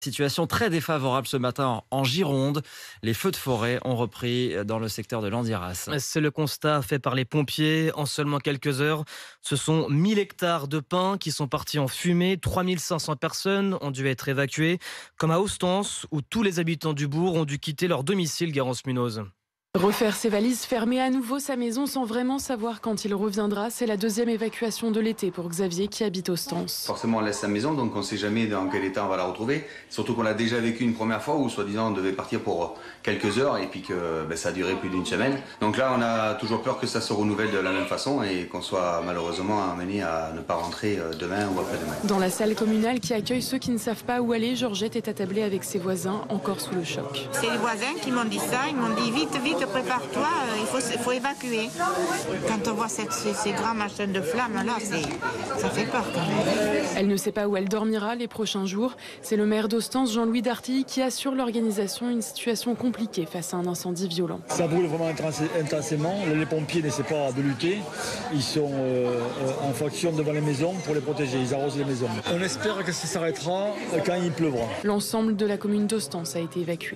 Situation très défavorable ce matin en Gironde. Les feux de forêt ont repris dans le secteur de Landiras. C'est le constat fait par les pompiers. En seulement quelques heures, ce sont 1000 hectares de pins qui sont partis en fumée. 3500 personnes ont dû être évacuées, comme à Ostens, où tous les habitants du bourg ont dû quitter leur domicile, Garance Munoz. Refaire ses valises, fermer à nouveau sa maison sans vraiment savoir quand il reviendra, c'est la deuxième évacuation de l'été pour Xavier qui habite Ostens. Forcément on laisse sa maison, donc on ne sait jamais dans quel état on va la retrouver. Surtout qu'on l'a déjà vécu une première fois où soi-disant on devait partir pour quelques heures et puis que ça a duré plus d'une semaine. Donc là on a toujours peur que ça se renouvelle de la même façon et qu'on soit malheureusement amené à ne pas rentrer demain ou après-demain. Dans la salle communale qui accueille ceux qui ne savent pas où aller, Georgette est attablée avec ses voisins, encore sous le choc. C'est les voisins qui m'ont dit ça, ils m'ont dit vite, prépare-toi, il faut évacuer. Quand on voit ces grands machins de flammes là, ça fait peur quand même. Elle ne sait pas où elle dormira les prochains jours. C'est le maire d'Ostens, Jean-Louis Dartilly, qui assure l'organisation une situation compliquée face à un incendie violent. Ça brûle vraiment intensément. Les pompiers n'essaient pas de lutter. Ils sont en faction devant les maisons pour les protéger. Ils arrosent les maisons. On espère que ça s'arrêtera quand il pleuvra. L'ensemble de la commune d'Ostens a été évacué.